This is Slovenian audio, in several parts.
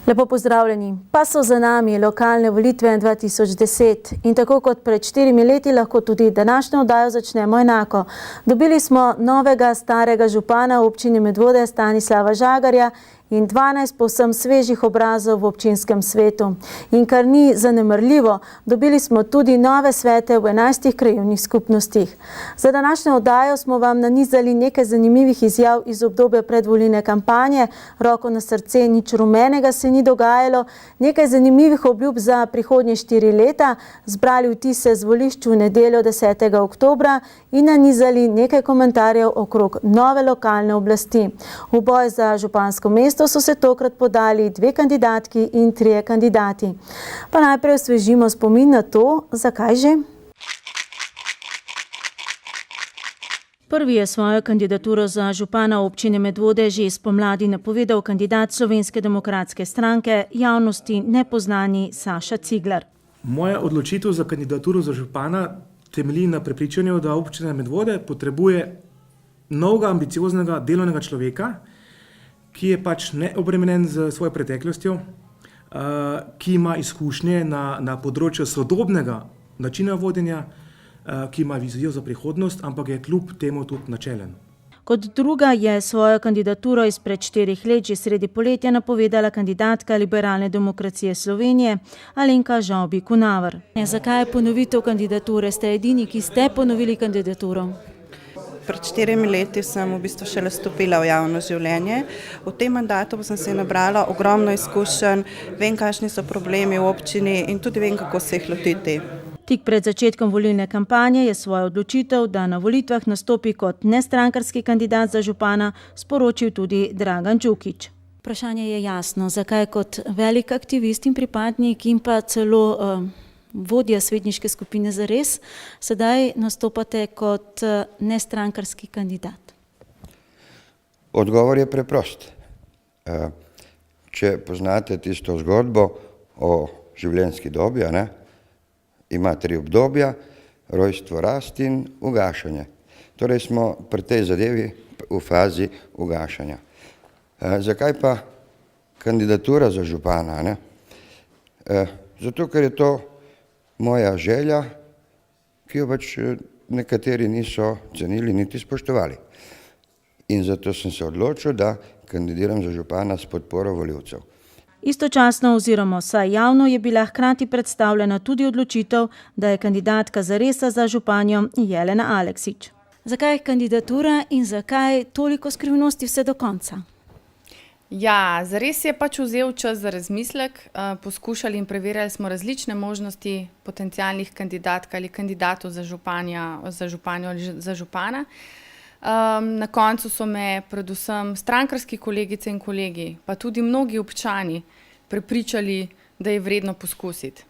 Lepo pozdravljeni. Pa so za nami lokalne volitve 2010 in tako kot pred 4 leti lahko tudi današnjo oddajo začnemo enako. Dobili smo novega starega župana v občini Medvode Stanislava Žagarja in 12 povsem svežih obrazov v občinskem svetu. In kar ni zanemarljivo, dobili smo tudi nove svete v 11 krajevnih skupnostih. Za današnjo oddajo smo vam nanizali nekaj zanimivih izjav iz obdobja predvolilne kampanje. Roko na srce, nič rumenega se ni dogajalo. Nekaj zanimivih obljub za prihodnje 4 leta, zbrali vtise z volišč v nedeljo 10. oktobra in nanizali nekaj komentarjev okrog nove lokalne oblasti. V boj za župansko mesto so se tokrat podali 2 kandidatki in 3 kandidati. Pa najprej osvežimo spomin na to, zakaj že. Prvi je svojo kandidaturo za župana občine Medvode že spomladi napovedal kandidat Slovenske demokratske stranke, javnosti nepoznani Saša Cigler. Moja odločitev za kandidaturo za župana temelji na prepričanju, da občina Medvode potrebuje novega, ambicioznega, delovnega človeka, ki je pač neobremenjen z svojo preteklostjo, ki ima izkušnje na področju sodobnega načina vodenja, ki ima vizijo za prihodnost, ampak je kljub temu tudi načelen. Kot druga je svojo kandidaturo izpred 4 let že sredi poletja napovedala kandidatka Liberalne demokracije Slovenije Alenka Žavbi-Kunaver. Zakaj je ponovitev kandidature? Ste edini, ki ste ponovili kandidaturo? Pred 4 leti sem v bistvu šele stopila v javno življenje. V tem mandatu sem se nabrala ogromno izkušenj, vem, kakšni so problemi v občini in tudi vem, kako se jih lotiti. Tik pred začetkom volilne kampanje je svojo odločitev, da na volitvah nastopi kot nestrankarski kandidat za župana, sporočil tudi Dragan Đukić. Vprašanje je jasno, zakaj kot velik aktivist in pripadnik in pa celo vodja svetniške skupine Zares, sedaj nastopate kot nestrankarski kandidat? Odgovor je preprost. Če poznate tisto zgodbo o življenjski dobi, ima 3 obdobja, rojstvo, rast in ugašanje. Torej smo pri tej zadevi v fazi ugašanja. Zakaj pa kandidatura za župana? Zato, ker je to moja želja, ki jo pač nekateri niso cenili niti spoštovali. In zato sem se odločil, da kandidiram za župana s podporo volivcev. Istočasno oziroma vsaj javno je bila hkrati predstavljena tudi odločitev, da je kandidatka Zaresa za županjo Jelena Aleksić. Zakaj kandidatura in zakaj toliko skrivnosti vse do konca? Ja, Zares je pač vzel čas za razmislek, poskušali in preverjali smo različne možnosti potencialnih kandidatk ali kandidatov za županjo ali za župana. Na koncu so me predvsem strankarski kolegice in kolegi, pa tudi mnogi občani prepričali, da je vredno poskusiti.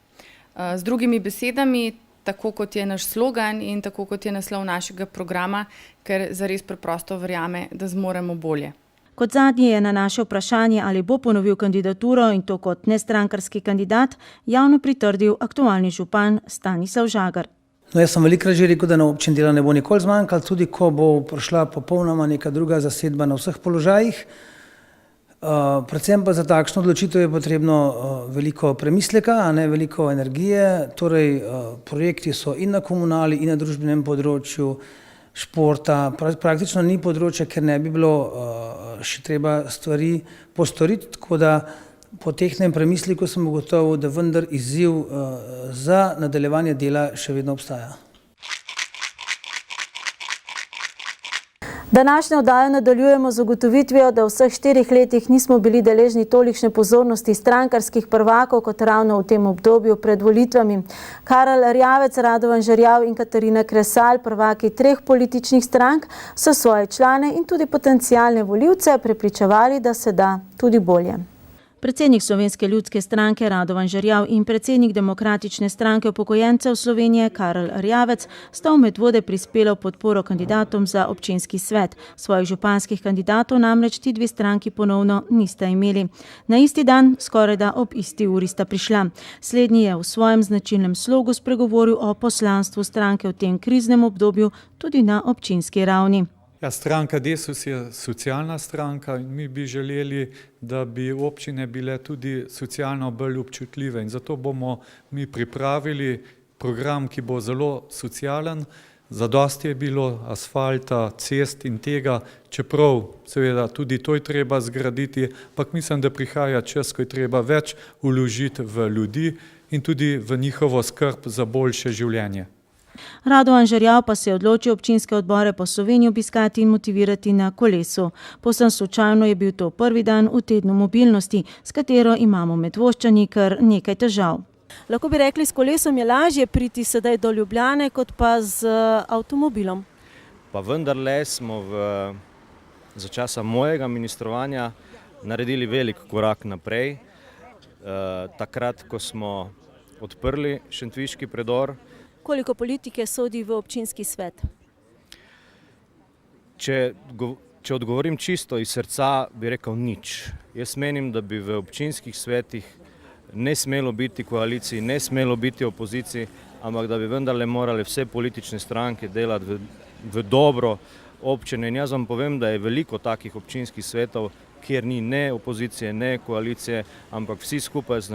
Z drugimi besedami, tako kot je naš slogan in tako kot je naslov našega programa, ker Zares preprosto verjame, da zmoremo bolje. Kot zadnji je na naše vprašanje, ali bo ponovil kandidaturo in to kot nestrankarski kandidat, javno pritrdil aktualni župan Stanislav Žagar. Jaz sem velikokrat že rekel, da na občini dela ne bo nikoli zmanjkalo, tudi ko bo prišla popolnoma neka druga zasedba na vseh položajih. Predvsem pa za takšno odločitev je potrebno veliko premisleka, veliko energije. Torej, projekti so in na komunali, in na družbenem področju, športa. Praktično ni področja, ker ne bi bilo še treba stvari postoriti, tako da po tehnem premisliku sem ugotovil, da vendar izziv za nadaljevanje dela še vedno obstaja. Današnjo oddajo nadaljujemo z ugotovitvijo, da v vseh 4 letih nismo bili deležni tolikšne pozornosti strankarskih prvakov kot ravno v tem obdobju pred volitvami. Karel Erjavec, Radovan Žerjav in Katarina Kresal, prvaki 3 političnih strank, so svoje člane in tudi potencialne volivce prepričevali, da se da tudi bolje. Predsednik Slovenske ljudske stranke Radovan Žerjav in predsednik Demokratične stranke upokojencev Slovenije Karel Erjavec sta v Medvode prispela v podporo kandidatom za občinski svet. Svojih županskih kandidatov namreč ti 2 stranki ponovno nista imeli. Na isti dan, skorajda ob isti uri sta prišla. Slednji je v svojem značilnem slogu spregovoril o poslanstvu stranke v tem kriznem obdobju tudi na občinski ravni. Ja, stranka Desus je socialna stranka in mi bi želeli, da bi občine bile tudi socialno bolj občutljive in zato bomo mi pripravili program, ki bo zelo socialen. Zadosti je bilo asfalta, cest in tega, čeprav seveda tudi to je treba zgraditi, ampak mislim, da prihaja čas, ko je treba več vložiti v ljudi in tudi v njihovo skrb za boljše življenje. Radovan Žerjav pa se je odločil občinske odbore po Sloveniji obiskati in motivirati na kolesu. Povsem slučajno je bil to prvi dan v tednu mobilnosti, s katero imamo Medvoščani kar nekaj težav. Lahko bi rekli, s kolesom je lažje priti sedaj do Ljubljane, kot pa z avtomobilom. Pa vendarle smo za časa mojega ministrovanja naredili velik korak naprej. Takrat, ko smo odprli šentviški predor. Koliko politike sodi v občinski svet? Če odgovorim čisto iz srca, bi rekel nič. Jaz menim, da bi v občinskih svetih ne smelo biti koaliciji, ne smelo biti opoziciji, ampak da bi vendarle morali vse politične stranke delati v dobro občine. In jaz vam povem, da je veliko takih občinskih svetov, kjer ni ne opozicije, ne koalicije, ampak vsi skupaj z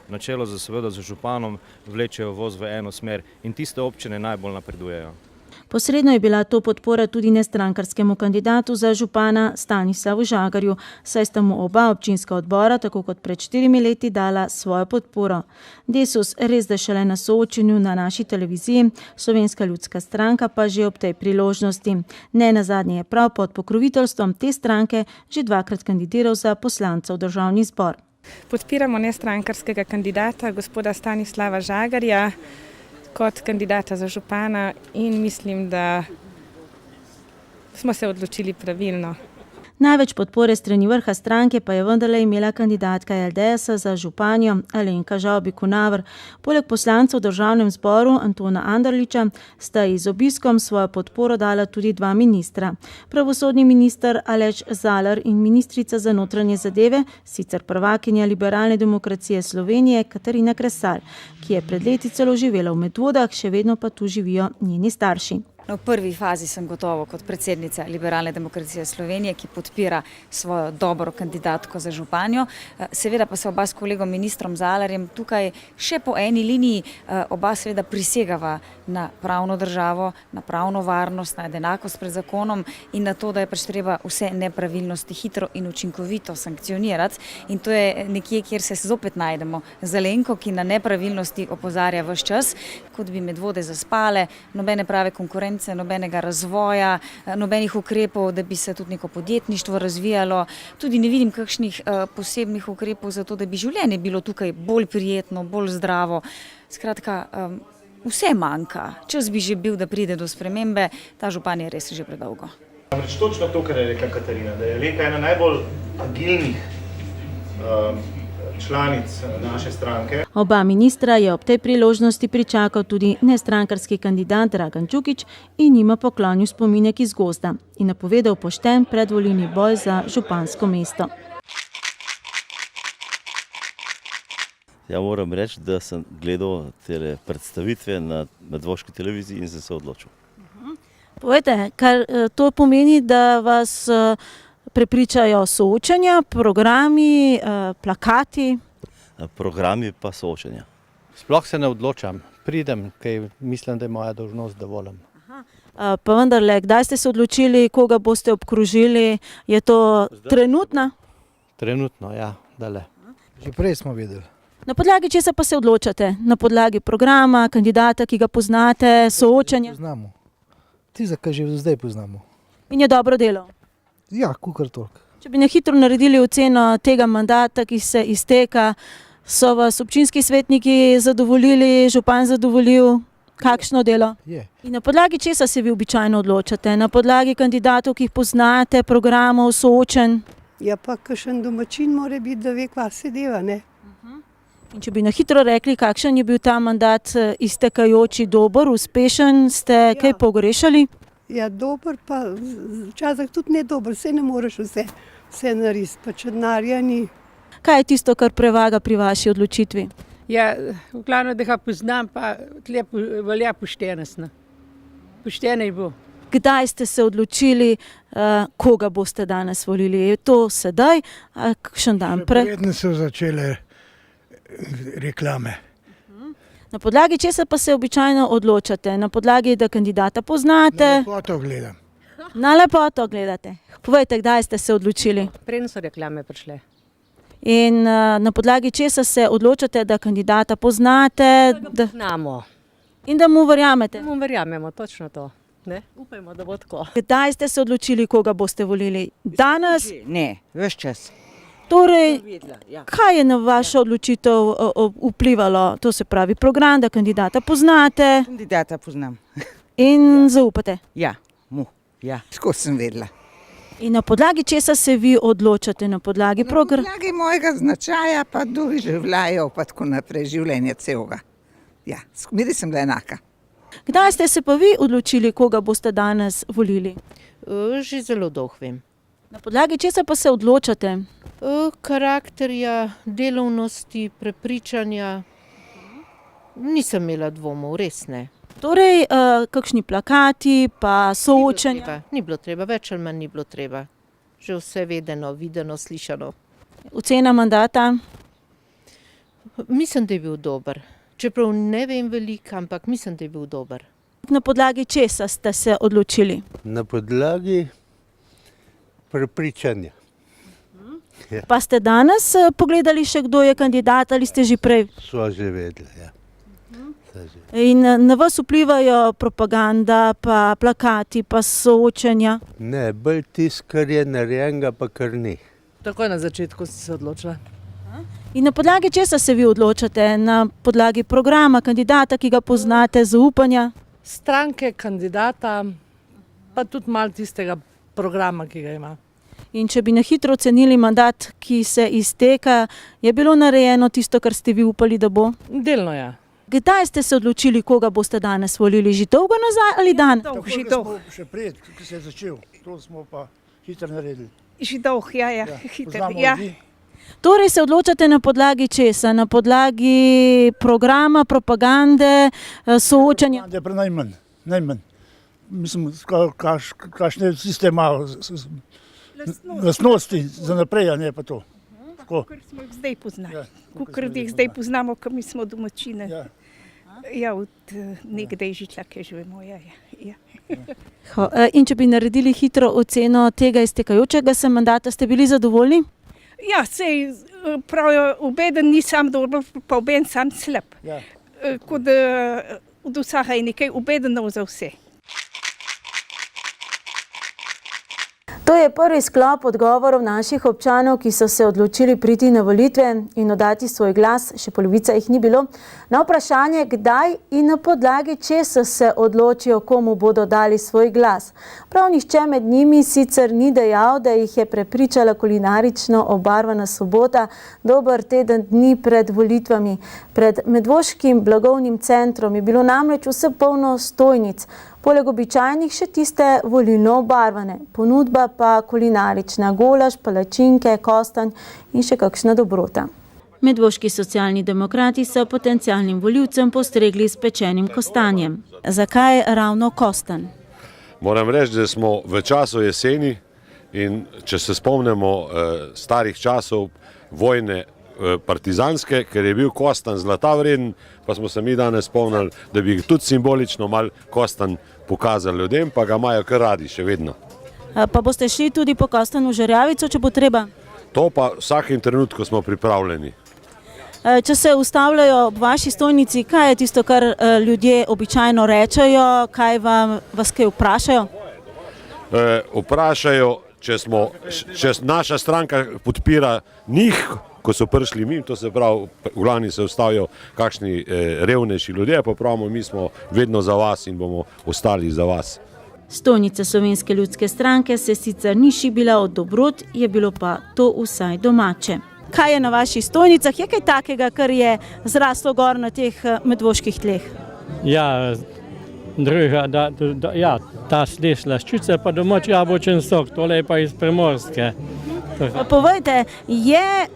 načelo seveda z županom vlečejo voz v eno smer in tiste občine najbolj napredujejo. Posredno je bila to podpora tudi nestrankarskemu kandidatu za župana Stanislavu Žagarju, saj sta mu oba občinska odbora, tako kot pred 4 leti, dala svojo podporo. Desus res da šele na soočenju na naši televiziji, Slovenska ljudska stranka pa že ob tej priložnosti. Ne nazadnje je prav pod pokroviteljstvom te stranke že dvakrat kandidiral za poslanca v državni zbor. Podpiramo nestrankarskega kandidata, gospoda Stanislava Žagarja, kot kandidata za župana in mislim, da smo se odločili pravilno. Največ podpore strani vrha stranke pa je vendarle imela kandidatka LDS-a za županjo Alenka Žavbi-Kunaver. Poleg poslancev v državnem zboru Antona Anderliča sta ji z obiskom svojo podporo dala tudi dva ministra. Pravosodni minister Aleš Zalar in ministrica za notranje zadeve, sicer prvakinja Liberalne demokracije Slovenije Katarina Kresal, ki je pred leti celo živela v Medvodah, še vedno pa tu živijo njeni starši. V prvi fazi sem gotovo kot predsednica Liberalne demokracije Slovenije, ki podpira svojo dobro kandidatko za županjo. Seveda pa se oba s kolegom ministrom Zalarjem tukaj še po eni liniji oba seveda prisegava na pravno državo, na pravno varnost, na enakost pred zakonom in na to, da je pač treba vse nepravilnosti hitro in učinkovito sankcionirati. In to je nekje, kjer se zopet najdemo z Alenko, ki na nepravilnosti opozarja ves čas, kot bi Medvode zaspale, nobene prave konkurence, nobenega razvoja, nobenih ukrepov, da bi se tudi neko podjetništvo razvijalo. Tudi ne vidim kakšnih posebnih ukrepov za to, da bi življenje bilo tukaj bolj prijetno, bolj zdravo. Skratka, vse manjka. Čas bi že bil, da pride do spremembe, ta župan je res že predolgo. Namreč točno to, kar je rekla Katarina, da je Alenka ena najbolj agilnih članic naše stranke. Oba ministra je ob tej priložnosti pričakal tudi nestrankarski kandidat Dragan Čukič in njima poklonil spominek iz gozda in napovedal pošten predvolilni boj za župansko mesto. Ja, moram reči, da sem gledal te predstavitve na medvoški televiziji in sem se odločil. Povejte, kar to pomeni, da vas prepričajo soočenja, programi, plakati? Programi pa soočenja. Sploh se ne odločam, pridem, kaj mislim, da je moja dolžnost, da volim. Pa vendarle, kdaj ste se odločili, koga boste obkrožili? Je to trenutna? Trenutno, ja, dale. Že prej smo videli. Na podlagi česa pa se odločate? Na podlagi programa, kandidata, ki ga poznate, soočenja? Poznamo. Ti, za kaj že zdaj poznamo. In je dobro delo? Ja, kukar toliko. Če bi na hitro naredili oceno tega mandata, ki se izteka, so vas občinski svetniki zadovoljili, župan zadovoljil, kakšno delo? Je. In na podlagi česa se vi običajno odločate? Na podlagi kandidatov, ki jih poznate, programov, soočenj? Ja, pa kakšen domačin mora biti, da ve, kva se deva, ne? In če bi na hitro rekli, kakšen je bil ta mandat iztekajoči, dober, uspešen, ste kaj pogrešali? Ja, dober, pa včasih tudi ne dober, saj ne moreš vse narediti, pa če denarja ni. Kaj je tisto, kar prevaga pri vaši odločitvi? Ja, v glavnem, da ga poznam, pa tle velja poštenost. Poštene bo. Kdaj ste se odločili, koga boste danes volili? Je to sedaj ali kakšen dan prej? Predno so začele reklame. Na podlagi česa pa se običajno odločate? Na podlagi, da kandidata poznate? Na lepoto gledam. Na lepoto gledate. Povejte, kdaj ste se odločili? Preden so reklame prišle. In na podlagi česa se odločate, da kandidata poznate? Znamo. In da mu verjamete? Mu verjamemo, točno to. Ne? Upajmo, da bo tako. Kdaj ste se odločili, koga boste volili? Danes? Ne, ves čas. Torej, kaj je na vašo odločitev vplivalo? To se pravi program, da kandidata poznate? Kandidata poznam. In zaupate? Ja, skozi sem vedela. In na podlagi česa se vi odločate? Na podlagi programa? Na podlagi mojega značaja, pa doživljajo, pa tako naprej, življenje celega. Ja, smeri sem bila enaka. Kdaj ste se pa vi odločili, koga boste danes volili? Že zelo dolgo vem. Na podlagi česa pa se odločate? Karakterja, delovnosti, prepričanja. Nisem imela dvomov, res ne. Torej, kakšni plakati, pa soočenja? Ni bilo treba, več ali manj ni bilo treba. Že vse vedeno, videno, slišano. Ocena mandata? Mislim, da je bil dober. Čeprav ne vem veliko, ampak mislim, da je bil dober. Na podlagi česa ste se odločili? Na podlagi prepričanja. Pa ste danes pogledali še, kdo je kandidat, ali ste že prej? So že vedeli, ja. In na vas vplivajo propaganda, pa plakati, pa soočenja? Ne, bolj tisto, kar je narejenega, pa kar ni. Takoj na začetku si se odločila. In na podlagi česa se vi odločate? Na podlagi programa kandidata, ki ga poznate, zaupanja? Stranke kandidata, pa tudi malo tistega programa, ki ga ima. In če bi na hitro ocenili mandat, ki se izteka, je bilo narejeno tisto, kar ste vi upali, da bo? Delno je. Kdaj ste se odločili, koga boste danes volili? Že dolgo nazaj ali dan? Že dolgo. Še pred, ko se je začel. To smo pa hitro naredili. Že dolgo, ja. Poznamo ljudi. Torej se odločate na podlagi česa? Na podlagi programa, propagande, soočanja? Propagande pa najmanj. Mislim, kakšne tiste malo lastnosti za naprej, a ne pa to. Kar smo jih zdaj poznali. Kar jih zdaj poznamo, ko mi smo domačine. Ja, od nekdaj že tlake živimo. In če bi naredili hitro oceno tega iztekajočega se mandata, ste bili zadovoljni? Ja, sej pravijo, obeden ni sam dober, pa obeden sam slab. Kot od vsega je nekaj obedenov za vse. To je prvi sklop odgovorov naših občanov, ki so se odločili priti na volitve in oddati svoj glas, še polovica jih ni bilo, na vprašanje, kdaj in na podlagi česa se odločijo, komu bodo dali svoj glas. Prav nihče med njimi sicer ni dejal, da jih je prepričala kulinarično obarvana sobota, dober teden dni pred volitvami. Pred Medvoškim blagovnim centrom je bilo namreč vse polno stojnic, poleg običajnih še tiste volilno obarvane, ponudba pa kulinarična, golaž, palačinke, kostanj in še kakšna dobrota. Medvoški socialni demokrati so potencialnim volivcem postregli s pečenim kostanjem. Zakaj ravno kostanj? Moram reči, da smo v času jeseni in če se spomnimo starih časov vojne partizanske, ker je bil kostanj zlata vreden, pa smo se mi danes spomnili, da bi tudi simbolično mal kostanj pokazali ljudem, pa ga imajo kar radi še vedno. Pa boste šli tudi po kostanj v Žerjavico, če bo treba? To pa vsakem trenutku smo pripravljeni. Če se ustavljajo ob vaši stojnici, kaj je tisto, kar ljudje običajno rečejo, kaj vas kaj vprašajo? Vprašajo, če naša stranka podpira njih, ko so prišli mi, to se pravi, v glavni se ustavijo kakšni revnejši ljudje, pa pravimo, mi smo vedno za vas in bomo ostali za vas. Stojnica Slovenske ljudske stranke se sicer ni šibila od dobrot, je bilo pa to vsaj domače. Kaj je na vaših stojnicah? Je kaj takega, kar je zraslo gor na teh medvoških tleh? Ja, druga, ta sliš slaščice, pa domač jabolčen sok, tole je pa iz Primorske. Povejte, je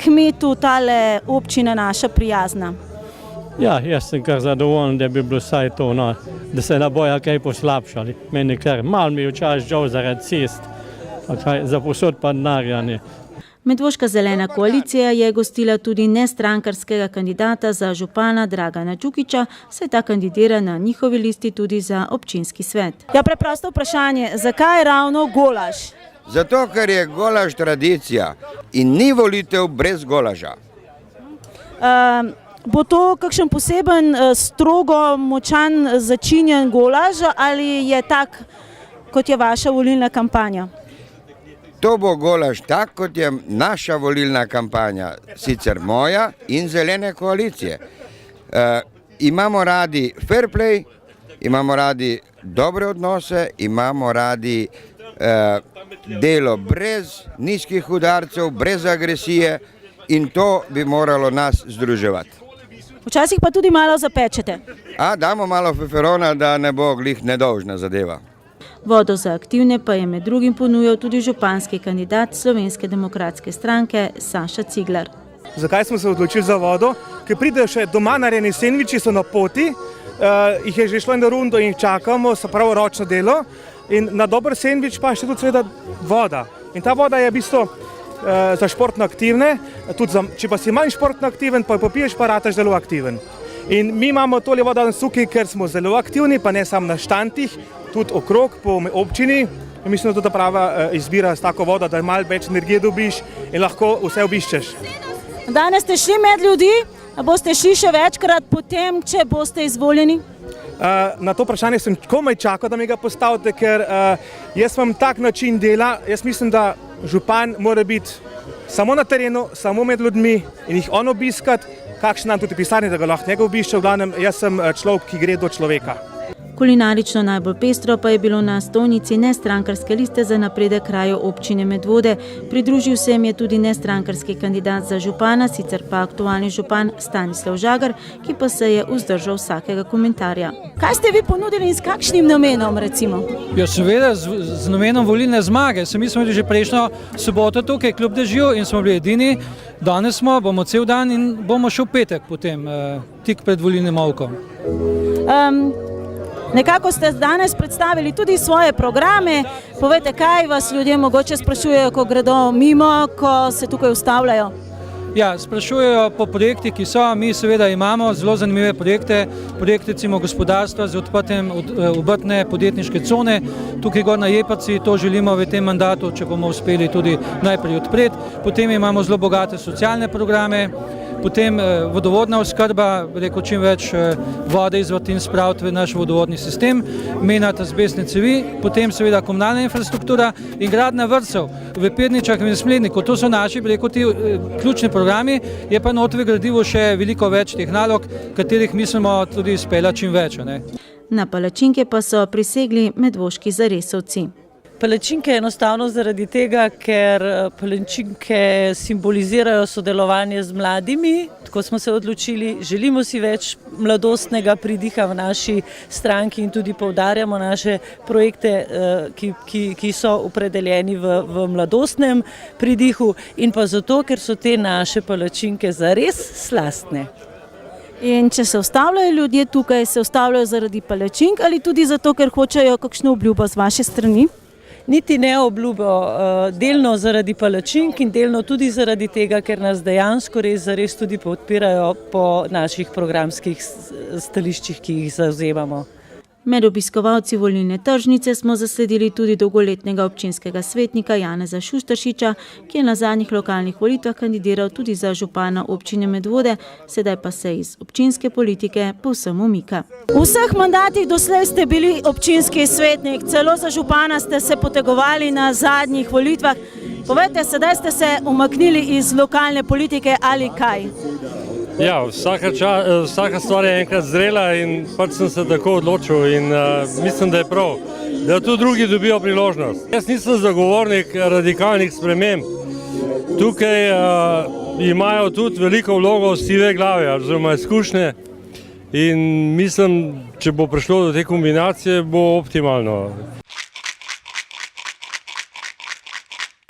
kmetu tale občina naša prijazna? Ja, jaz sem kar zadovoljen, da bi bilo vsaj to, no, da se ne bojo kaj poslabšali. Meni kar malo mi včasih žal zaradi cest, pa kaj, za posod pa denarja ne. Medvoška zelena koalicija je gostila tudi nestrankarskega kandidata za župana Dragana Čukiča, saj ta kandidira na njihovi listi tudi za občinski svet. Ja, preprosto vprašanje, zakaj ravno golaž? Zato, ker je golaž tradicija in ni volitev brez golaža. Bo to kakšen poseben, strogo, močan, začinjen golaž ali je tak, kot je vaša volilna kampanja? To bo golaž tak, kot je naša volilna kampanja, sicer moja in zelene koalicije. Imamo radi fair play, imamo radi dobre odnose, imamo radi delo brez nizkih udarcev, brez agresije in to bi moralo nas združevati. Včasih pa tudi malo zapečete. Damo malo feferona, da ne bo glih nedolžna zadeva. Vodo za aktivne pa je med drugim ponujal tudi županski kandidat Slovenske demokratske stranke Saša Ciglar. Zakaj smo se odločili za vodo? Ker pridejo še doma narejeni sendviči, so na poti, jih je že šlo na rundo in jih čakamo, so prav ročno delo. In na dober sendvič pa še tudi seveda voda. In ta voda je v bistvu za športno aktivne, tudi če pa si manj športno aktiven, pa jo popiješ, pa rataš zelo aktiven. In mi imamo tole vodo danes tukaj, ker smo zelo aktivni, pa ne samo na štantih, tudi okrog po občini. In mislim, da je to prava izbira s tako vodo, da malo več energije dobiš in lahko vse obiščeš. Danes ste šli med ljudi, a boste šli še večkrat potem, če boste izvoljeni? Na to vprašanje sem komaj čakal, da mi ga postavite, ker jaz imam tak način dela. Jaz mislim, da župan mora biti samo na terenu, samo med ljudmi in jih on obiskati, kakšen nam tudi pisarni, da ga lahko njega obišče. V glavnem, jaz sem človek, ki gre do človeka. Kulinarično najbolj pestro pa je bilo na stojnici nestrankarske liste za napredek krajev občine Medvode. Pridružil se jim je tudi nestrankarski kandidat za župana, sicer pa aktualni župan Stanislav Žagar, ki pa se je vzdržal vsakega komentarja. Kaj ste vi ponudili in s kakšnim namenom, recimo? Ja, seveda, z namenom volilne zmage. Mi smo bili že prejšnjo soboto tukaj, kljub dežju, in smo bili edini. Danes bomo cel dan in bomo še v petek potem, tik pred volilnim molkom. Nekako ste danes predstavili tudi svoje programe. Povejte, kaj vas ljudje mogoče sprašujejo, ko gredo mimo, ko se tukaj ustavljajo? Ja, sprašujejo po projektih, ki so. Mi seveda imamo zelo zanimive projekte, recimo gospodarstva z odprtjem obrtne podjetniške cone. Tukaj gor na Jepaci to želimo v tem mandatu, če bomo uspeli tudi najprej odpreti. Potem imamo zelo bogate socialne programe. Potem vodovodna oskrba, čim več vode iz vrtin spraviti v naš vodovodni sistem, menjati azbestne cevi, potem seveda komunalna infrastruktura in gradnja vrtcev v Pedničah in Smledniku. To so naši, ti ključni programi, je pa notri v gradivu še veliko več teh nalog, katerih mislimo tudi izpeljati čim več. Na palačinke pa so prisegli medvoški zaresovci. Palačinke enostavno zaradi tega, ker palačinke simbolizirajo sodelovanje z mladimi, tako smo se odločili, želimo si več mladostnega pridiha v naši stranki in tudi poudarjamo naše projekte, ki so opredeljeni v mladostnem pridihu, in pa zato, ker so te naše palačinke zares slastne. In če se ustavljajo ljudje tukaj, se ustavljajo zaradi palačink ali tudi zato, ker hočejo kakšno obljubo z vaše strani? Niti ne obljubo, delno zaradi palačink in delno tudi zaradi tega, ker nas dejansko zares tudi podpirajo po naših programskih stališčih, ki jih zavzemamo. Med obiskovalci volilne tržnice smo zasledili tudi dolgoletnega občinskega svetnika Janeza Šuštaršiča, ki je na zadnjih lokalnih volitvah kandidiral tudi za župana občine Medvode, sedaj pa se iz občinske politike povsem umika. V vseh mandatih doslej ste bili občinski svetnik, celo za župana ste se potegovali na zadnjih volitvah. Povejte, sedaj ste se umaknili iz lokalne politike ali kaj? Ja, vsaka stvar je enkrat zrela in pač sem se tako odločil in mislim, da je prav, da tudi drugi dobijo priložnost. Jaz nisem zagovornik radikalnih sprememb. Tukaj imajo tudi veliko vlogo sive glave, oziroma izkušnje, in mislim, če bo prišlo do te kombinacije, bo optimalno.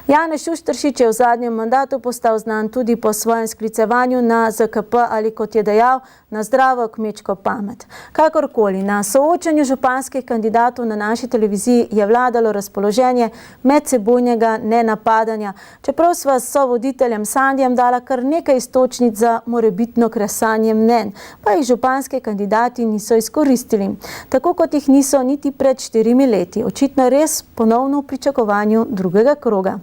Janez Šušteršič je v zadnjem mandatu postal znan tudi po svojem sklicevanju na ZKP ali, kot je dejal, na zdravo kmečko pamet. Kakorkoli, na soočanju županskih kandidatov na naši televiziji je vladalo razpoloženje medsebojnega nenapadanja, čeprav sva s sovoditeljem Sandijem dala kar nekaj iztočnic za morebitno kresanje mnenj, pa jih županski kandidati niso izkoristili, tako kot jih niso niti pred 4 leti. Očitno res ponovno v pričakovanju drugega kroga.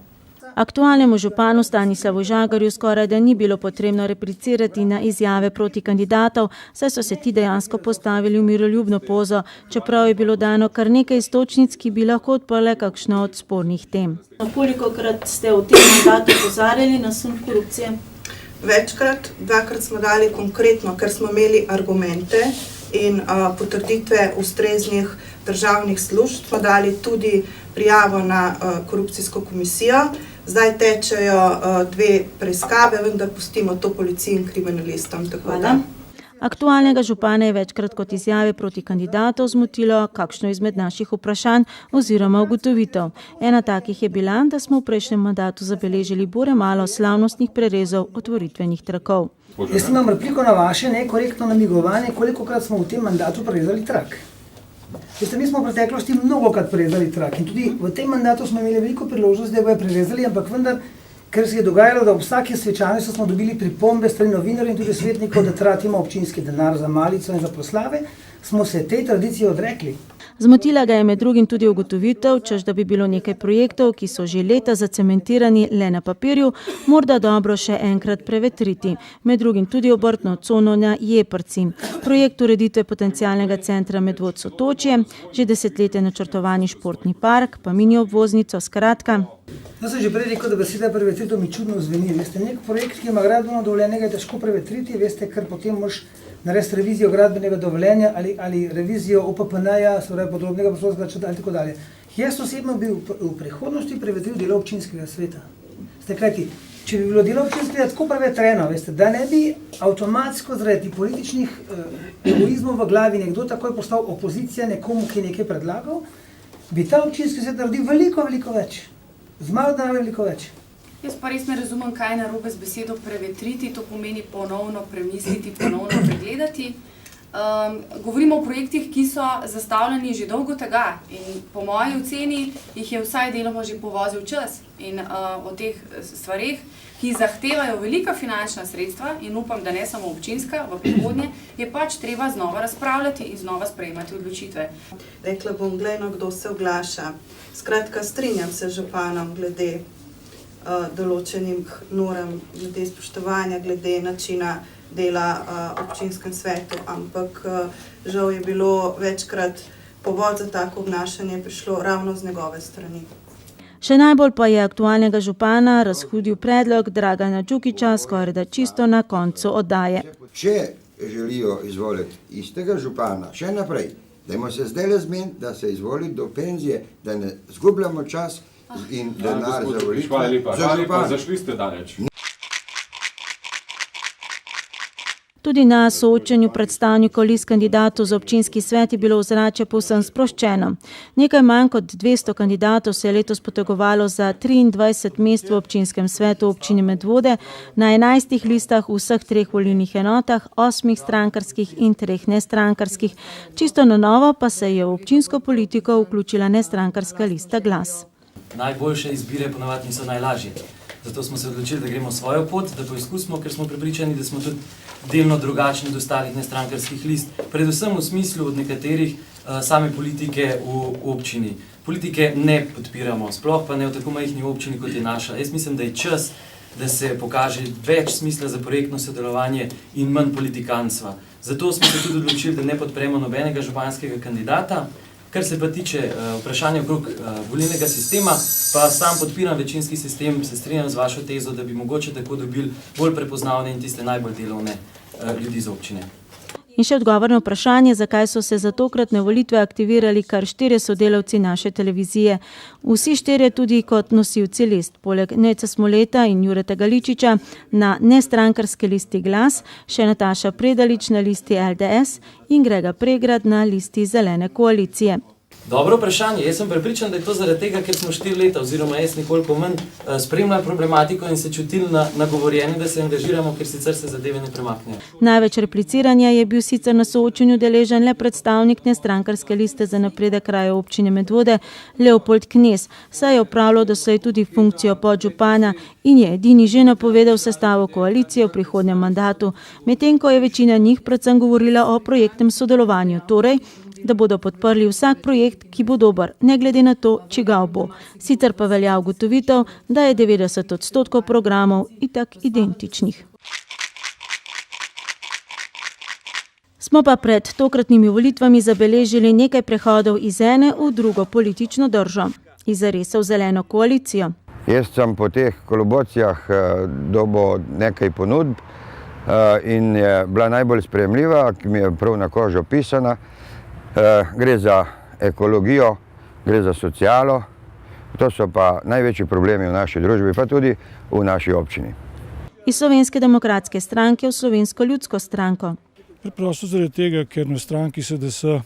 Aktualnemu županu Stanislavu Žagarju skoraj da ni bilo potrebno replicirati na izjave proti kandidatov, saj so se ti dejansko postavili v miroljubno pozo, čeprav je bilo dano kar nekaj iztočnic, ki bi lahko odprle kakšno od spornih tem. Kolikokrat ste v tem mandatu opozarjali na sum korupcije? Večkrat, dvakrat smo dali konkretno, ker smo imeli argumente in potrditve ustreznih državnih služb, smo dali tudi prijavo na korupcijsko komisijo. Zdaj tečejo 2 preiskave, vendar pustimo to policiji in kriminalistom. Aktualnega župana je večkrat kot izjave proti kandidatov zmotilo kakšno izmed naših vprašanj oziroma ugotovitev. Ena takih je bila, da smo v prejšnjem mandatu zabeležili bore malo slavnostnih prerezov otvoritvenih trakov. Jaz imam repliko na vaše nekorektno namigovanje, kolikokrat smo v tem mandatu prerezali trak. Veste, mi smo v preteklosti mnogokrat prerezali trak in tudi v tem mandatu smo imeli veliko priložnosti, da bojo prerezali, ampak vendar, ker se je dogajalo, da v vsaki svečanosti smo dobili pripombe strani novinarjev in tudi svetnikov, da tratimo občinski denar za malico in za proslave, smo se tej tradiciji odrekli. Zmotila ga je med drugim tudi ugotovitev, češ da bi bilo nekaj projektov, ki so že leta zacementirani le na papirju, morda dobro še enkrat prevetriti. Med drugim tudi obrtno cono na Jeprci. Projekt ureditve potencialnega centra Medvod-Sotočje, že desetletje načrtovani športni park, pa mini obvoznico, skratka. Jaz sem že prej rekel, da beseda prevetritev mi čudno zveni. Veste, nek projekt, ki ima gradbeno dovoljenje, je težko prevetriti, veste, ker potem moraš narediti revizijo gradbenega dovoljenja ali revizijo OPPN-ja, se pravi podrobnega prostorskega načrta ali tako dalje. Jaz osebno bi v prihodnosti prevetril delo občinskega sveta. Kajti, če bi bilo delo občinskega tako prevetreno, veste, da ne bi avtomatsko zaradi političnih egoizmov v glavi nekdo takoj postal opozicija nekomu, ki je nekaj predlagal, bi ta občinski svet naredil veliko več. Z malo denarja veliko več. Jaz pa res ne razumem, kaj je narobe z besedo prevetriti, to pomeni ponovno premisliti, ponovno pregledati. Govorimo o projektih, ki so zastavljeni že dolgo tega in po moji oceni jih je vsaj deloma že povozil čas. In o teh stvareh, ki zahtevajo velika finančna sredstva in upam, da ne samo občinska v prihodnje, je pač treba znova razpravljati in znova sprejemati odločitve. Rekla bom, gledno, kdo se oglaša. Skratka, strinjam se z županom glede določenih norm, glede spoštovanja, glede načina dela občinskem svetu, ampak žal je bilo večkrat povod za tako obnašanje prišlo ravno z njegove strani. Še najbolj pa je aktualnega župana razhudil predlog Dragana Đukića skoraj da čisto na koncu oddaje. Če želijo izvoliti istega župana še naprej, dajmo se zdaj zmeniti, da se izvoli do penzije, da ne zgubljamo čas in denar za volitve. Hvala lepa, zašli ste daleč. Tudi na soočenju predstavnikov list kandidatov za občinski svet je bilo ozračje povsem sproščeno. Nekaj manj kot 200 kandidatov se je letos potegovalo za 23 mest v občinskem svetu občine Medvode na 11 listah v vseh 3 volilnih enotah, 8 strankarskih in 3 nestrankarskih. Čisto na novo pa se je v občinsko politiko vključila nestrankarska lista Glas. Najboljše izbire ponavadi niso najlažje. Zato smo se odločili, da gremo svojo pot, da poizkusimo, ker smo prepričani, da smo tudi delno drugačni od ostalih nestrankarskih list. Predvsem v smislu od nekaterih same politike v občini. Politike ne podpiramo, sploh pa ne v tako majhni občini, kot je naša. Jaz mislim, da je čas, da se pokaže več smisla za projektno sodelovanje in manj politikanstva. Zato smo se tudi odločili, da ne podpremo nobenega županskega kandidata. Kar se pa tiče vprašanja okrog volilnega sistema, pa sam podpiram večinski sistem, se strinjam z vašo tezo, da bi mogoče tako dobili bolj prepoznavne in tiste najbolj delovne ljudi iz občine. In še odgovor na vprašanje, zakaj so se za tokratne volitve aktivirali kar 4 sodelavci naše televizije. Vsi 4 tudi kot nosilci list, poleg Nejca Smoleta in Jureta Galičiča na nestrankarske listi Glas, še Nataša Predalič na listi LDS in Grega Pregrad na listi Zelene koalicije. Dobro vprašanje. Jaz sem prepričan, da je to zaradi tega, ker smo 4 leta oziroma jaz nekoliko manj spremljali problematiko in se čutili nagovorjeni, da se angažiramo, ker sicer se zadeve ne premaknejo. Največ repliciranja je bil sicer na soočenju deležen le predstavnik nestrankarske liste za napredek krajev občine Medvode Leopold Knez, saj je opravljal doslej tudi funkcijo podžupana in je edini že napovedal sestavo koalicije v prihodnjem mandatu, medtem ko je večina njih predvsem govorila o projektnem sodelovanju, torej da bodo podprli vsak projekt, ki bo dober, ne glede na to, čigav bo. Sicer pa velja ugotovitev, da je 90% programov itak identičnih. Smo pa pred tokratnimi volitvami zabeležili nekaj prehodov iz ene v drugo politično držo. Iz zaresov zeleno koalicijo. Jaz sem po teh kolobocijah dobil nekaj ponudb in je bila najbolj sprejemljiva, ki mi je prav na kožo pisana. Gre za ekologijo, gre za socialo, to so pa največji problemi v naši družbi, pa tudi v naši občini. Iz Slovenske demokratske stranke v Slovensko ljudsko stranko. Preprosto zaradi tega, ker na stranki SDS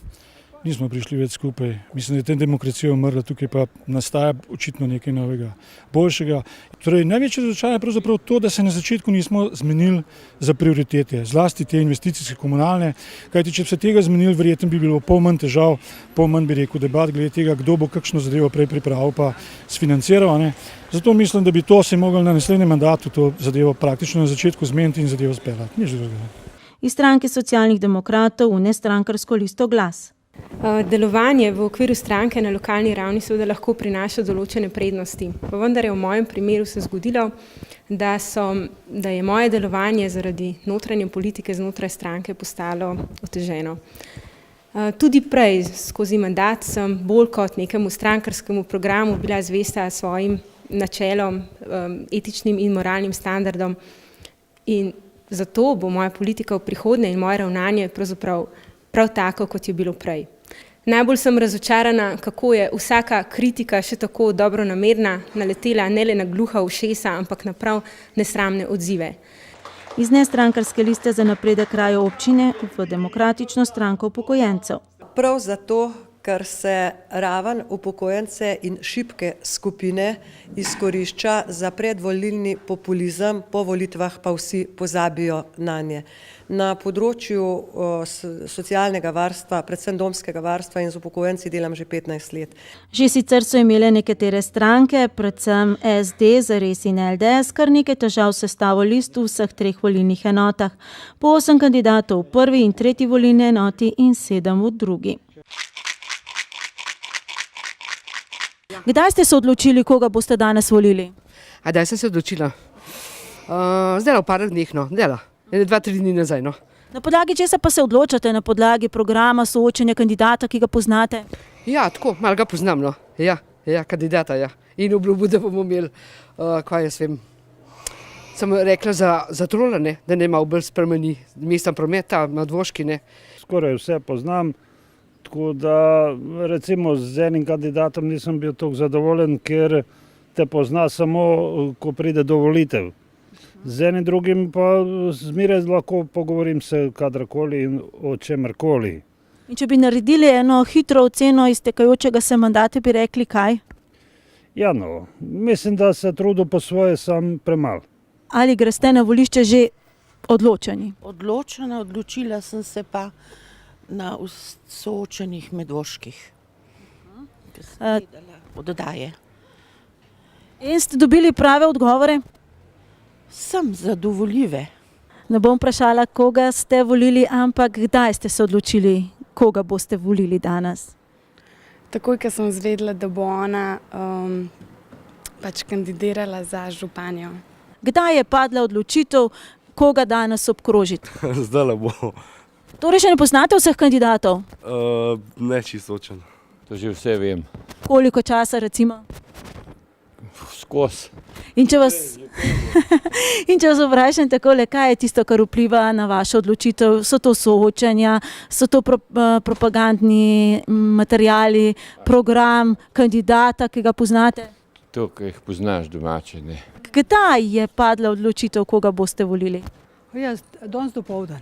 nismo prišli več skupaj. Mislim, da je ta demokracija umrla, tukaj pa nastaja očitno nekaj novega, boljšega. Torej, največje razočaranje je pravzaprav to, da se na začetku nismo zmenili za prioritete, zlasti te investicijske komunalne, kajti če bi se tega zmenili, verjetno bi bilo pol manj težav, pol manj bi rekel debat glede tega, kdo bo kakšno zadevo prej pripravil pa sfinanciral. Zato mislim, da bi to se mogli na naslednjem mandatu to zadevo praktično na začetku zmeniti in zadevo speljati. Nič drugega. Iz stranke socialnih demokratov v nestrankarsko listo Glas. Delovanje v okviru stranke na lokalni ravni seveda lahko prinaša določene prednosti. Pa vendar je v mojem primeru se zgodilo, da je moje delovanje zaradi notranje politike znotraj stranke postalo oteženo. Tudi prej skozi mandat sem bolj kot nekemu strankarskemu programu bila zvesta svojim načelom, etičnim in moralnim standardom in zato bo moja politika v prihodnje in moje ravnanje pravzaprav prav tako, kot je bilo prej. Najbolj sem razočarana, kako je vsaka kritika še tako dobronamerna naletela ne le na gluha ušesa, ampak na prav nesramne odzive. Iz nestrankarske liste za napredek krajev občine v demokratično stranko upokojencev. Prav zato, ker se raven upokojence in šibke skupine izkorišča za predvolilni populizem, po volitvah pa vsi pozabijo nanje. Na področju socialnega varstva, predvsem domskega varstva in z upokojenci delam že 15 let. Že sicer so imele nekatere stranke, predvsem SD, Zares in LDS, kar nekaj težav s sestavo list v vseh 3 volilnih enotah. Po 8 kandidatov v prvi in tretji volilni enoti in 7 v drugi. Kdaj ste se odločili, koga boste danes volili? Kdaj sem se odločila? Zdaj v par dneh, dela. 2-3 dni nazaj. Na podlagi česa pa se odločate? Na podlagi programa, soočenja kandidata, ki ga poznate? Ja, tako, malo ga poznam. Ja, kandidata, ja. In obljubil, da bomo imeli, kaj jaz vem, sem rekla za trolane, da ne malo bolj spremeni mestni promet, ta nadvoški, ne. Skoraj vse poznam, tako da recimo z enim kandidatom nisem bil tako zadovoljen, ker te pozna samo, ko pride do volitev. Z enim drugim pa zmeraj lahko pogovorim se kadarkoli in o čemerkoli. In če bi naredili eno hitro oceno iztekajočega se mandata, bi rekli kaj? Ja, mislim, da se trudil po svoje sam premalo. Ali greste na volišče že odločeni? Odločila sem se pa na soočenih medvoških, ki sem gledala oddaje. In ste dobili prave odgovore? Sem zadovoljive. Ne bom vprašala, koga ste volili, ampak kdaj ste se odločili, koga boste volili danes? Takoj, ko sem izvedela, da bo ona kandidirala za županjo. Kdaj je padla odločitev, koga danes obkrožiti? Zdaj bo. Torej še ne poznate vseh kandidatov? Ne čisto točno. To že vse vem. Koliko časa recimo? Skozi. In če vas vprašam takole, kaj je tisto, kar vpliva na vašo odločitev? So to soočanja, so to propagandni materiali, program kandidata, ki ga poznate? To, ki jih poznaš domače, ne. Kdaj je padla odločitev, koga boste volili? Jaz, danes dopoldan.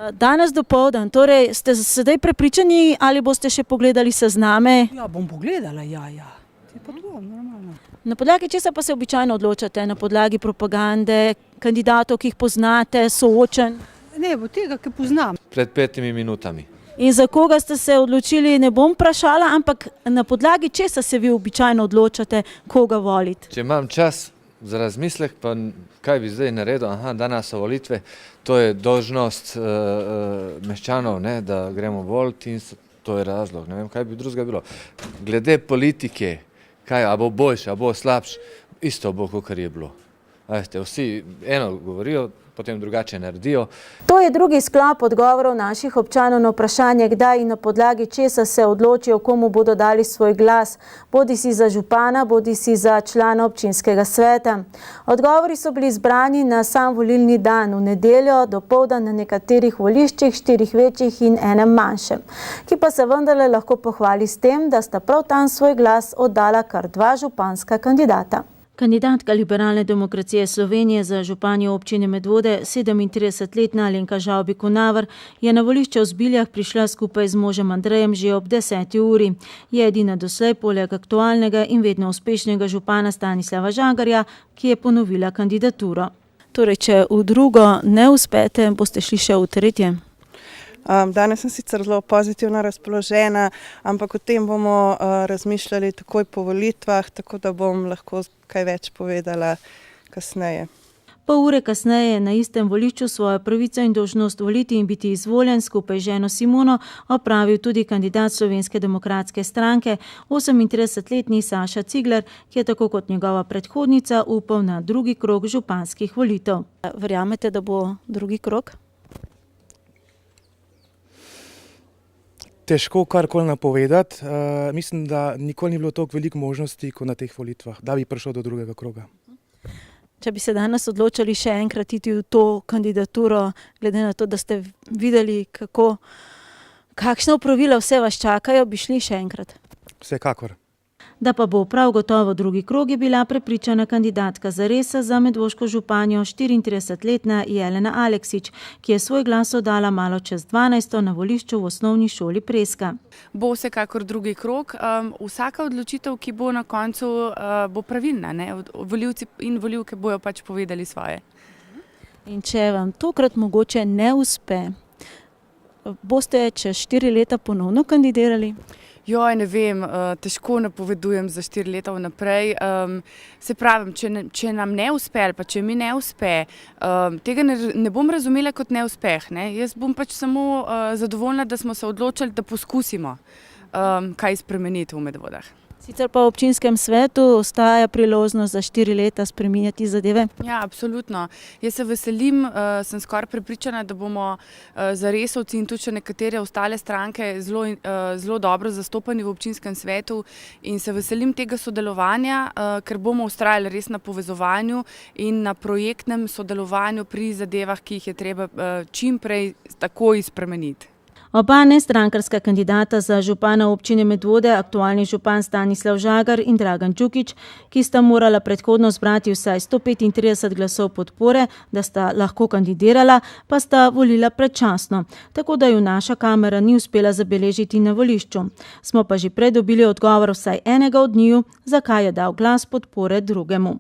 Danes dopoldan, torej ste sedaj prepričani ali boste še pogledali sezname? Ja, bom pogledala, ja. Je pa to normalno. Na podlagi česa pa se običajno odločate? Na podlagi propagande, kandidatov, ki jih poznate, soočen? Ne, bo tega, ki poznam. Pred 5 minutami. In za koga ste se odločili, ne bom vprašala, ampak na podlagi česa se vi običajno odločate, koga voliti? Če imam čas za razmislek, pa kaj bi zdaj naredil, danes so volitve, to je dolžnost meščanov, ne, da gremo voliti in to je razlog, ne vem, kaj bi drugega bilo. Glede politike, kaj, a bo boljše, a bo slabše, isto bo, kakor je bilo. Veste, vsi eno govorijo, potem drugače naredijo. To je drugi sklop odgovorov naših občanov na vprašanje, kdaj in na podlagi česa se odločijo, komu bodo dali svoj glas, bodisi za župana, bodisi za člana občinskega sveta. Odgovori so bili zbrani na sam volilni dan, v nedeljo dopoldan na nekaterih voliščih, 4 večjih in enem manjšem, ki pa se vendarle lahko pohvali s tem, da sta prav tam svoj glas oddala kar 2 županska kandidata. Kandidatka Liberalne demokracije Slovenije za županjo občine Medvode, 37-letna Alenka Žavbi-Kunaver, je na volišče v Zbiljah prišla skupaj z možem Andrejem že ob 10. uri. Je edina doslej poleg aktualnega in vedno uspešnega župana Stanislava Žagarja, ki je ponovila kandidaturo. Torej, če v drugo ne uspete, boste šli še v tretje? Danes sem sicer zelo pozitivno razpoložena, ampak o tem bomo razmišljali takoj po volitvah, tako da bom lahko kaj več povedala kasneje. Pol ure kasneje je na istem volišču svojo pravico in dolžnost voliti in biti izvoljen skupaj z ženo Simono opravil tudi kandidat Slovenske demokratske stranke, 38-letni Saša Cigler, ki je tako kot njegova predhodnica upal na drugi krog županskih volitev. Verjamete, da bo drugi krog? Težko karkoli napovedati. Mislim, da nikoli ni bilo toliko veliko možnosti kot na teh volitvah, da bi prišel do drugega kroga. Če bi se danes odločili še enkrat iti v to kandidaturo, glede na to, da ste videli, kakšna opravila vse vas čakajo, bi šli še enkrat? Vsekakor. Da pa bo prav gotovo drugi krog, je bila prepričana kandidatka Zaresa za medvoško županjo 34-letna Jelena Aleksič, ki je svoj glas oddala malo čez 12. na volišču v osnovni šoli Preska. Bo vsekakor drugi krog. Vsaka odločitev, ki bo na koncu, bo pravilna. Volivci in volivke bojo pač povedali svoje. In če vam tokrat mogoče ne uspe, boste čez 4 leta ponovno kandidirali? Joj, ne vem, težko napovedujem za 4 leta vnaprej. Se pravim, če nam ne uspe ali pa če mi ne uspe, tega ne bom razumela kot neuspeh. Jaz bom pač samo zadovoljna, da smo se odločili, da poskusimo kaj spremeniti v Medvodah. Sicer pa v občinskem svetu ostaja priložnost za 4 leta spreminjati zadeve? Ja, absolutno. Jaz se veselim, sem skoraj prepričana, da bomo Zaresovci in tudi še nekatere ostale stranke zelo dobro zastopani v občinskem svetu in se veselim tega sodelovanja, ker bomo vztrajali res na povezovanju in na projektnem sodelovanju pri zadevah, ki jih je treba čim prej takoj spremeniti. Oba nestrankarska kandidata za župana občine Medvode, aktualni župan Stanislav Žagar in Dragan Đukić, ki sta morala predhodno zbrati vsaj 135 glasov podpore, da sta lahko kandidirala, pa sta volila predčasno, tako da ju naša kamera ni uspela zabeležiti na volišču. Smo pa že prej dobili odgovor vsaj enega od njiju, zakaj je dal glas podpore drugemu.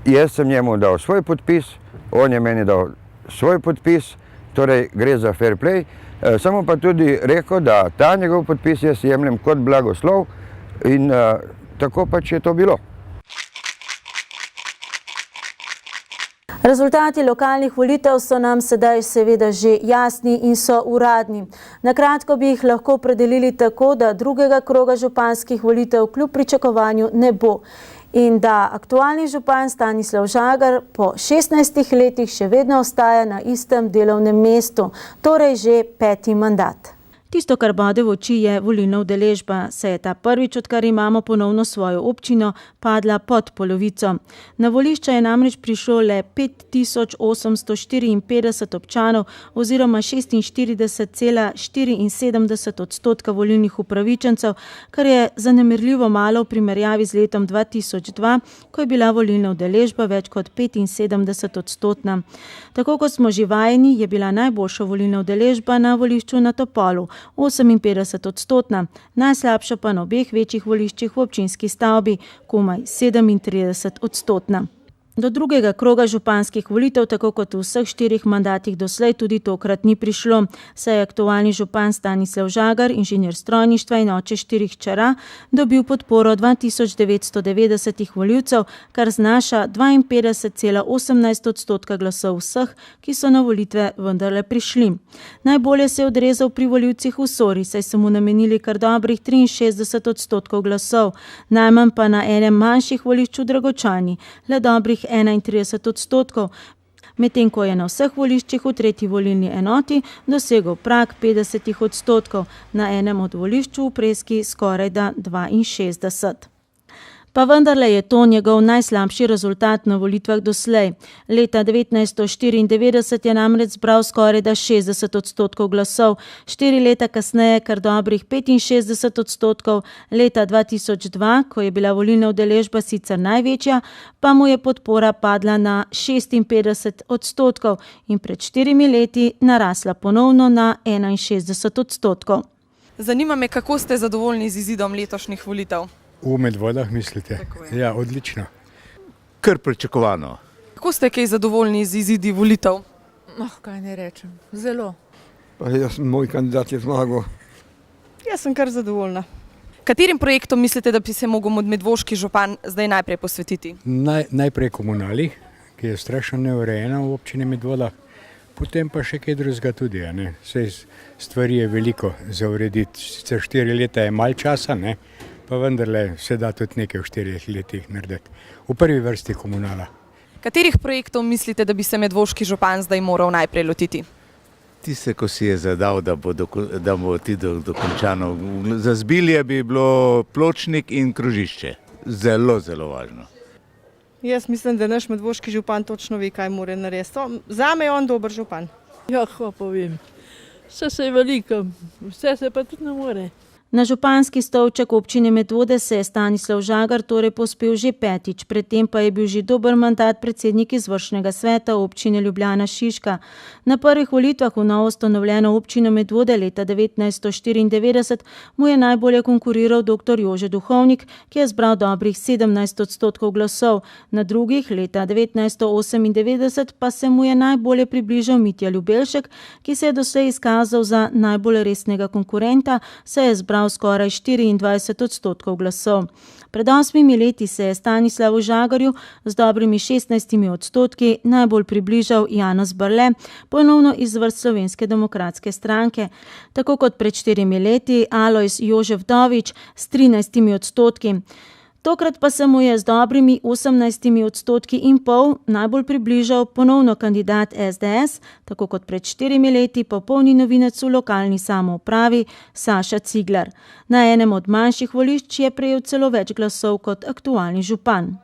Jaz sem njemu dal svoj podpis, on je meni dal svoj podpis, torej gre za fair play. Samo pa tudi rekel, da ta njegov podpis jaz jemljem kot blagoslov in tako pač je to bilo. Rezultati lokalnih volitev so nam sedaj seveda že jasni in so uradni. Na kratko bi jih lahko opredelili tako, da drugega kroga županskih volitev kljub pričakovanju ne bo. In da aktualni župan Stanislav Žagar po 16 letih še vedno ostaja na istem delovnem mestu, torej že 5. mandat. Tisto, kar bode v oči, je volilna udeležba, saj je ta prvič, odkar imamo ponovno svojo občino, padla pod polovico. Na volišča je namreč prišlo le 5854 občanov oziroma 46,74% volilnih upravičencev, kar je zanemarljivo malo v primerjavi z letom 2002, ko je bila volilna udeležba več kot 75%. Tako kot smo že vajeni, je bila najboljša volilna udeležba na volišču na Topolu, 58%, najslabša pa na obeh večjih voliščih v občinski stavbi, komaj 37%. Do drugega kroga županskih volitev, tako kot v vseh 4 mandatih doslej, tudi tokrat ni prišlo, saj je aktualni župan Stanislav Žagar, inženir strojništva in oče 4 hčera, dobil podporo 2990 volivcev, kar znaša 52,18% glasov vseh, ki so na volitve vendarle prišli. Najbolje se je odrezal pri volivcih v Sori, saj so mu namenili kar dobrih 63% glasov, najmanj pa na enem manjših volišč v Dragočani, le dobrih 31%, medtem ko je na vseh voliščih v tretji volilni enoti dosegel prag 50%, na enem od volišč v Preski skorajda 62%. Pa vendarle je to njegov najslabši rezultat na volitvah doslej. Leta 1994 je namreč zbral skorajda 60% glasov, 4 leta kasneje kar dobrih 65%, leta 2002, ko je bila volilna udeležba sicer največja, pa mu je podpora padla na 56% in pred 4 leti narasla ponovno na 61%. Zanima me, kako ste zadovoljni z izidom letošnjih volitev? V Medvodah mislite? Ja, odlično. Kar pričakovano. Kako ste kaj zadovoljni z izidi volitev? Kaj ne rečem, zelo. Moj kandidat je zmagal. Jaz sem kar zadovoljna. Katerim projektom mislite, da bi se mogel medvoški župan zdaj najprej posvetiti? Najprej komunali, ki je strašno neurejena v občini Medvoda, potem pa še kaj drugega tudi. Saj stvari je veliko za urediti. Sicer 4 leta je malo časa, pa vendarle se da tudi nekaj v 4 letih narediti. V prvi vrsti komunala. Katerih projektov mislite, da bi se medvoški župan zdaj moral najprej lotiti? Tiste, ko si je zadal, da bo ti dokončano. Za Zbilje bi bilo pločnik in krožišče. Zelo, zelo važno. Jaz mislim, da naš medvoški župan točno ve, kaj mora narediti. Zame je on dober župan. Ja, hva povem. Vse se je veliko, vse se pa tudi ne more. Na županski stolček občine Medvode se je Stanislav Žagar torej povzpel že 5., predtem pa je bil že dober mandat predsednik izvršnega sveta občine Ljubljana Šiška. Na prvih volitvah v novoustanovljeno občino Medvode leta 1994 mu je najbolje konkuriral dr. Jože Duhovnik, ki je zbral dobrih 17% glasov. Na drugih leta 1998 pa se mu je najbolje približal Mitja Ljubelšek, ki se je doslej izkazal za najbolj resnega konkurenta, saj je zbral skoraj 24% glasov. Pred 8 leti se je Stanislavu Žagarju z dobrimi 16% najbolj približal Janez Barle, ponovno iz vrst Slovenske demokratske stranke. Tako kot pred 4 leti Alojz Jožef Dovič s 13%. Tokrat pa se mu je z dobrimi 18,5% najbolj približal ponovno kandidat SDS, tako kot pred 4 leti popolni novinec v lokalni samoupravi Saša Ciglar. Na enem od manjših volišč je prejel celo več glasov kot aktualni župan.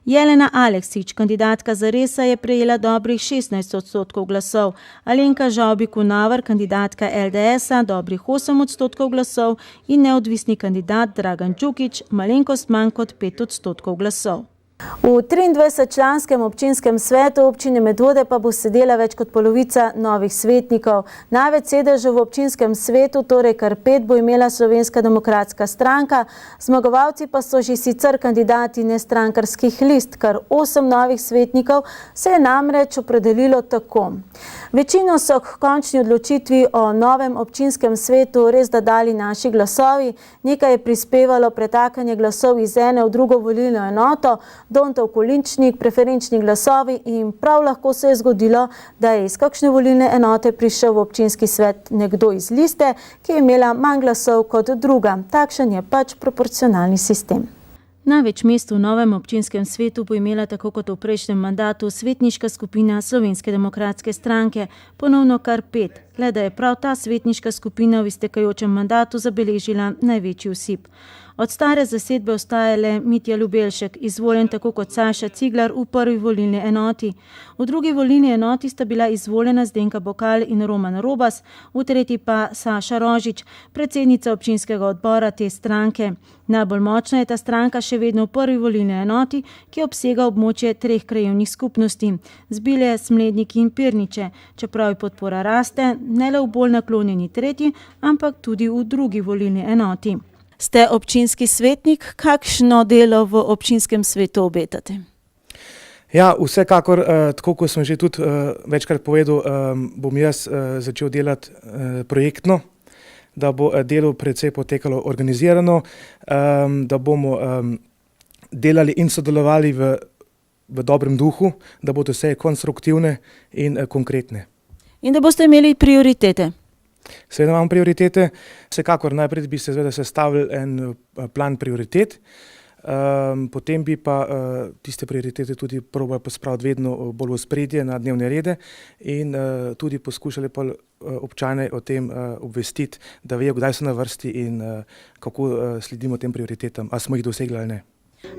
Jelena Aleksič, kandidatka za Resa, je prejela dobrih 16% glasov, Alenka Žavbi-Kunavar, kandidatka LDS-a, dobrih 8% glasov in neodvisni kandidat Dragan Đukić, malenkost manj kot 5% glasov. V 23-članskem občinskem svetu občine Medvode pa bo sedela več kot polovica novih svetnikov. Največ sedežev v občinskem svetu, torej kar 5, bo imela Slovenska demokratska stranka, zmagovalci pa so že sicer kandidati nestrankarskih list. Kar 8 novih svetnikov se je namreč opredelilo tako. Večino so k končni odločitvi o novem občinskem svetu res dali naši glasovi, nekaj je prispevalo pretakanje glasov iz ene v drugo volilno enoto, Dontov Kolinčnik, preferenčni glasovi in prav lahko se je zgodilo, da je iz kakšne volilne enote prišel v občinski svet nekdo iz liste, ki je imela manj glasov kot druga. Takšen je pač proporcionalni sistem. Največ mest v novem občinskem svetu bo imela tako kot v prejšnjem mandatu svetniška skupina Slovenske demokratske stranke, ponovno kar 5, le da je prav ta svetniška skupina v iztekajočem mandatu zabeležila največji osip. Od stare zasedbe ostaja le Mitja Ljubelšek, izvoljen tako kot Saša Ciglar v prvi volilni enoti. V drugi volilni enoti sta bila izvoljena Zdenka Bokal in Roman Robas, v tretji pa Saša Rožič, predsednica občinskega odbora te stranke. Najbolj močna je ta stranka še vedno v prvi volilni enoti, ki obsega območje 3 krajevnih skupnosti, Zbilje, Smledniki in Pirniče, čeprav je podpora raste, ne le v bolj naklonjeni tretji, ampak tudi v drugi volilni enoti. Ste občinski svetnik, kakšno delo v občinskem svetu obetate? Ja, vsekakor, tako kot sem že tudi večkrat povedal, bom jaz začel delati projektno, da bo delo predvsej potekalo organizirano, da bomo delali in sodelovali v dobrem duhu, da bodo vse konstruktivne in konkretne. In da boste imeli prioritete? Seveda imamo prioritete, vsekakor najprej bi se sestavili en plan prioritet, potem bi pa tiste prioritete tudi probali pospraviti vedno bolj v ospredje na dnevne rede in tudi poskušali pa občane o tem obvestiti, da vejo, kdaj so na vrsti in kako sledimo tem prioritetam, a smo jih dosegli ali ne.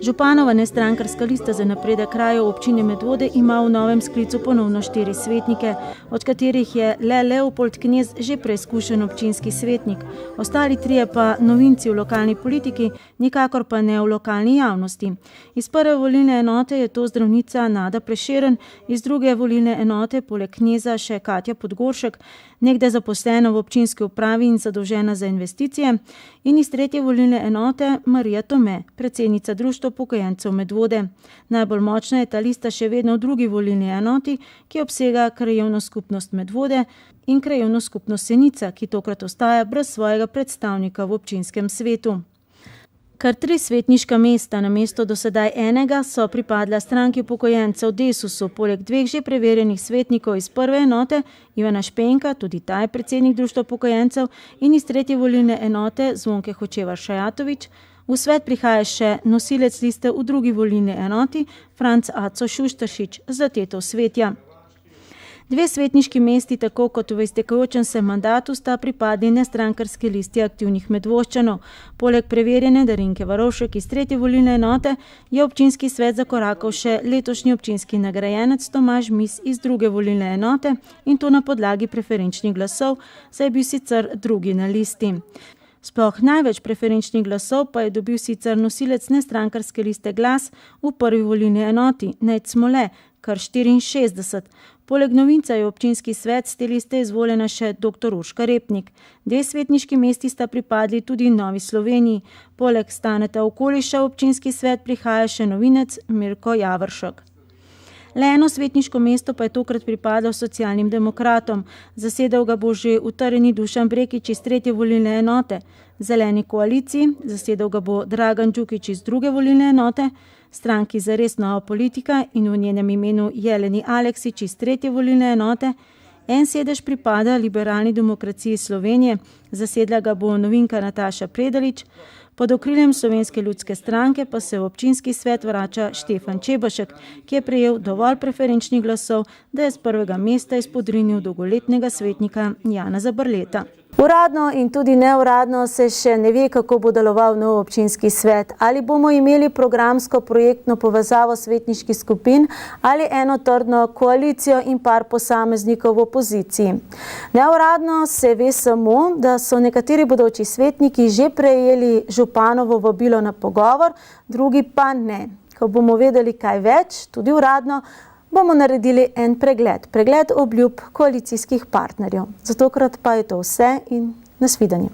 Županova nestrankarska lista za napredek krajev občine Medvode ima v novem sklicu ponovno 4 svetnike, od katerih je le Leopold Knez že preizkušen občinski svetnik. Ostali 3 pa novinci v lokalni politiki, nikakor pa ne v lokalni javnosti. Iz prve volilne enote je to zdravnica Nada Prešeren, iz druge volilne enote poleg Kneza še Katja Podgoršek, nekdaj zaposlena v občinski upravi in zadolžena za investicije, in iz tretje volilne enote Marija Tome, predsednica Društva upokojencev Medvode. Najbolj močna je ta lista še vedno v drugi volilni enoti, ki obsega krajevno skupnost Medvode in krajevno skupnost Senica, ki tokrat ostaja brez svojega predstavnika v občinskem svetu. Kar 3 svetniška mesta na mesto do sedaj enega so pripadla stranki upokojencev Desusu, poleg 2 že preverjenih svetnikov iz prve enote, Ivana Špenka, tudi ta je predsednik Društva upokojencev, in iz tretje volilne enote Zvonke Hočevar Šajatovič. V svet prihaja še nosilec liste v drugi volilni enoti, Franc Aco Šuštaršič, za Tetov Svetja. 2 svetniški mesti, tako kot v iztekajočem se mandatu, sta pripadli nestrankarski listi aktivnih Medvoščanov. Poleg preverjene Darinke Varovšek iz tretje volilne enote je občinski svet zakorakal še letošnji občinski nagrajenec Tomaž Mis iz druge volilne enote, in to na podlagi preferenčnih glasov, saj je bil sicer drugi na listi. Sploh največ preferenčnih glasov pa je dobil sicer nosilec nestrankarske liste Glas v prvi volilni enoti, Nejc Smole, kar 64. Poleg novinca je občinski svet z te liste izvoljena še dr. Urška Repnik. 2 svetniški mesti sta pripadli tudi Novi Sloveniji. Poleg Staneta Okoliša v občinski svet prihaja še novinec Mirko Javršek. Le eno svetniško mesto pa je tokrat pripadlo Socialnim demokratom. Zasedal ga bo že utrjeni Dušan Brekič iz tretje volilne enote. Zeleni koaliciji zasedal ga bo Dragan Đukić iz druge volilne enote, stranki Zares nova politika in v njenem imenu Jeleni Aleksić iz tretje volilne enote. En sedež pripada Liberalni demokraciji Slovenije, zasedla ga bo novinka Nataša Predalič. Pod okriljem Slovenske ljudske stranke pa se v občinski svet vrača Štefan Čebašek, ki je prejel dovolj preferenčnih glasov, da je z prvega mesta izpodrinil dolgoletnega svetnika Jana Zabrleta. Uradno in tudi neuradno se še ne ve, kako bo deloval nov občinski svet. Ali bomo imeli programsko projektno povezavo svetniških skupin ali eno trdno koalicijo in par posameznikov v opoziciji. Neuradno se ve samo, da so nekateri bodoči svetniki že prejeli županovo vabilo na pogovor, drugi pa ne. Ko bomo vedeli kaj več, tudi uradno, bomo naredili en pregled obljub koalicijskih partnerjev. Za tokrat pa je to vse in nasvidenje.